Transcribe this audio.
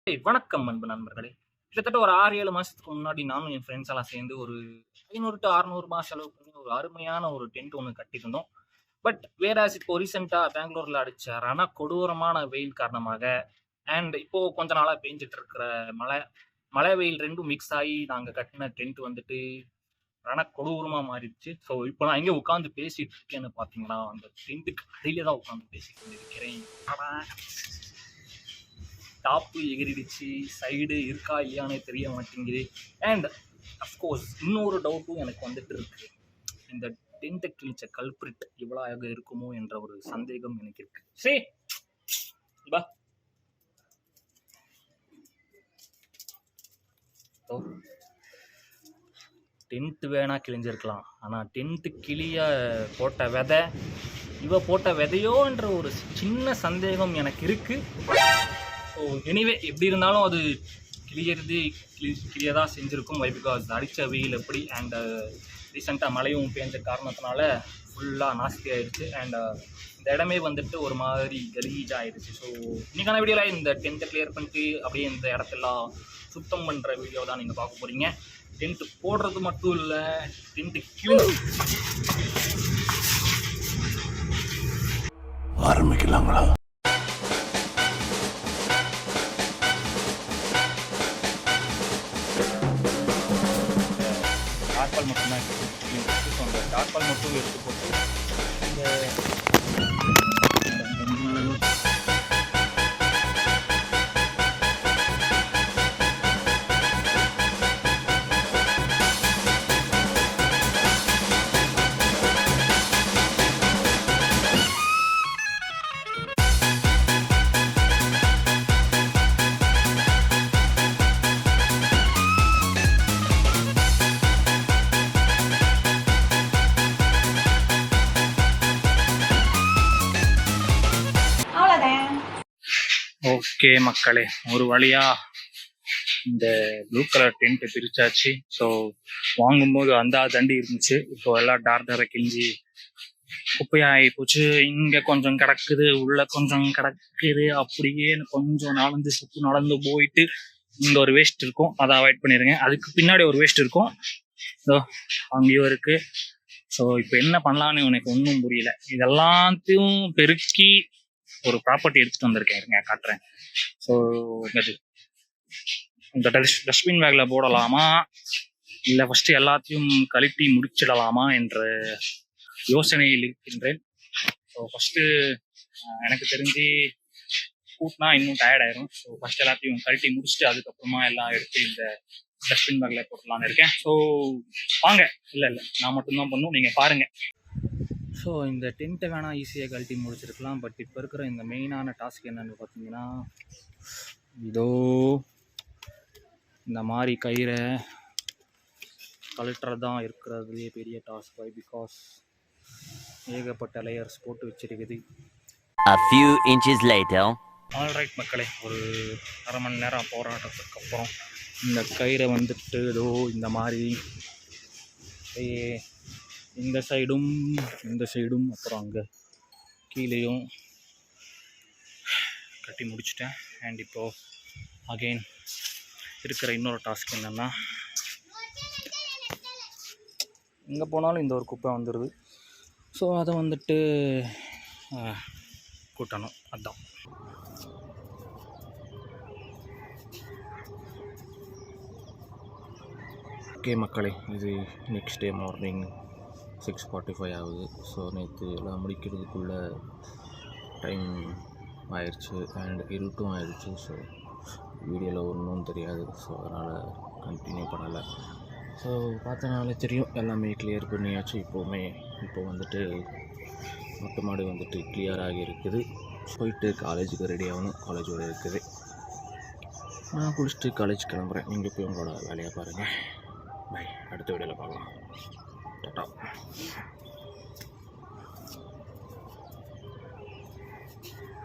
வணக்கம் அன்பு நண்பர்களே. கிட்டத்தட்ட ஒரு 6-7 மாசத்துக்கு முன்னாடி நானும் என் ஃப்ரெண்ட்ஸ் எல்லாம் சேர்ந்து ஒரு 500 to 600 செலவு பண்ணி ஒரு அருமையான ஒரு டென்ட் ஒண்ணு கட்டியிருந்தோம். பட் வேறாஸ் இப்போ ரீசென்ட்டா பெங்களூர்ல அடிச்ச கொடூரமான வெயில் காரணமாக இப்போ கொஞ்ச நாளா பேஞ்சுட்டு இருக்கிற மழை மழை, வெயில் 2ம் மிக்ஸ் ஆயி நாங்க கட்டின டென்ட் வந்துட்டு கொடூரமா மாறிடுச்சு. ஸோ இப்போ நான் எங்க உட்கார்ந்து பேசிட்டு இருக்கேன்னு பார்த்தீங்கன்னா, அந்த டென்ட்டுக்கு அடியில தான் உட்கார்ந்து பேசிட்டு இருக்கிறேன். டாப்பு எகிரிடுச்சு, சைடு இருக்கா இல்லையானே தெரிய மாட்டேங்குது. அண்ட் அஃப்கோர்ஸ் இன்னொரு டவுட்டும் எனக்கு வந்துட்டு இருக்கு. இந்த டென்ட்டை கிழிச்ச கல்பிரிட் இவ்வளவு இருக்குமோ என்ற ஒரு சந்தேகம் எனக்கு இருக்கு. சரி பா, டென்ட் வேணா கிழிஞ்சிருக்கலாம், ஆனா டென்ட் கிளிய போட்ட விதை இவ போட்ட விதையோன்ற ஒரு சின்ன சந்தேகம் எனக்கு இருக்கு. ஸோ எனிவே எப்படி இருந்தாலும் அது கிளியதான் செஞ்சுருக்கும். வை பிகாஸ் அடித்த வெயில் எப்படி அண்ட் ரீசெண்டாக மழையும் பேஞ்ச காரணத்தினால ஃபுல்லாக நாஸ்தி ஆயிடுச்சு. அண்ட் இந்த இடமே வந்துட்டு ஒரு மாதிரி கலீஜ் ஆயிடுச்சு. ஸோ இன்னைக்கான வீடியோவில் இந்த டென்ட்டை கிளியர் பண்ணிட்டு அப்படியே இந்த இடத்தெல்லாம் சுத்தம் பண்ணுற வீடியோ தான் நீங்கள் பார்க்க போகிறீங்க. டென்ட்டு போடுறது மட்டும் இல்லை, டென்ட்டு ஆரம்பிக்கலாங்களா? டார்பால் மட்டும்தான் எடுத்து ஸோ அந்த டார்பால் மட்டும் எடுத்து போட்டு ஓகே மக்களே, ஒரு வழியா இந்த ப்ளூ கலர் டென்ட் பிரிச்சாச்சு. ஸோ வாங்கும்போது அந்த தண்டி இருந்துச்சு, இப்போ எல்லாம் டார்டரை கிழிஞ்சி குப்பையாகி போச்சு. இங்க கொஞ்சம் கிடக்குது, உள்ள கொஞ்சம் கிடக்குது. அப்படியே கொஞ்சம் நடந்து போயிட்டு இங்க ஒரு வேஸ்ட் இருக்கும், அதை அவாய்ட் பண்ணிருங்க. அதுக்கு பின்னாடி ஒரு வேஸ்ட் இருக்கும், அங்கேயும் இருக்கு. ஸோ இப்போ என்ன பண்ணலான்னு எனக்கு ஒன்றும் புரியல. இதெல்லாத்தையும் பெருக்கி ஒரு ப்ராப்பர்ட்டி எடுத்துட்டு வந்திருக்கேன், காட்டுறேன். ஸோ இந்த டஸ்ட்பின் பேக்ல போடலாமா இல்லை ஃபர்ஸ்ட் எல்லாத்தையும் கழட்டி முடிச்சிடலாமா என்ற யோசனையில் இருக்கின்றேன். ஸோ ஃபர்ஸ்ட் எனக்கு தெரிஞ்சு கூட்டினா இன்னும் டயர்ட் ஆயிரும். ஸோ ஃபர்ஸ்ட் எல்லாத்தையும் கழட்டி முடிச்சுட்டு அதுக்கப்புறமா எல்லாம் எடுத்து இந்த டஸ்ட்பின் பேக்ல போட்டலான்னு இருக்கேன். ஸோ வாங்க. இல்லை நான் மட்டும்தான் பண்ணும், நீங்க பாருங்க. ஸோ இந்த டென்ட்டை வேணால் ஈஸியாக கழட்டி முடிச்சிருக்கலாம். பட் இப்போ இருக்கிற இந்த மெயினான டாஸ்க் என்னன்னு பார்த்தீங்கன்னா, இதோ இந்த மாதிரி கயிறை கழட்டுறது தான் இருக்கிறதுலே பெரிய டாஸ்க். வை பிகாஸ் ஏகப்பட்ட லேயர்ஸ் போட்டு வச்சிருக்குது. ஆல்ரைட் மக்களே, ஒரு அரை மணி நேரம் போராட்டத்துக்கு அப்புறம் இந்த கயிறை வந்துட்டு ஏதோ இந்த மாதிரி இந்த சைடும் அப்புறம் அங்கே கீழேயும் கட்டி முடிச்சிட்டேன். அண்ட் இப்போது அகெயின் இருக்கிற இன்னொரு டாஸ்க் என்னென்னா, எங்கே போனாலும் இந்த ஒரு குப்பை வந்துடுது. ஸோ அதை வந்துட்டு கூட்டணும். அதுதான் ஓகே மக்களே, இது நெக்ஸ்ட் டே மார்னிங் 6:45 ஆகுது. ஸோ நேற்று எல்லாம் முடிக்கிறதுக்குள்ளே டைம் ஆயிடுச்சு அண்ட் இருட்டும் ஆயிடுச்சு. ஸோ வீடியோவில் ஒன்றும் தெரியாது. ஸோ அதனால் கண்டினியூ பண்ணலை. ஸோ பார்த்தனாலே தெரியும் எல்லாமே கிளியர் பண்ணியாச்சு. இப்போ வந்துட்டு மொட்டை மாடி வந்துட்டு கிளியர் ஆகி இருக்குது. போயிட்டு காலேஜுக்கு ரெடி ஆகணும், காலேஜோடு இருக்குது. நான் குளிச்சுட்டு காலேஜ் கிளம்புறேன். நீங்கள் போய் உங்களோட வேலையை பாருங்கள். பை. அடுத்த வீடியோவில் பார்க்கலாம். டாடா.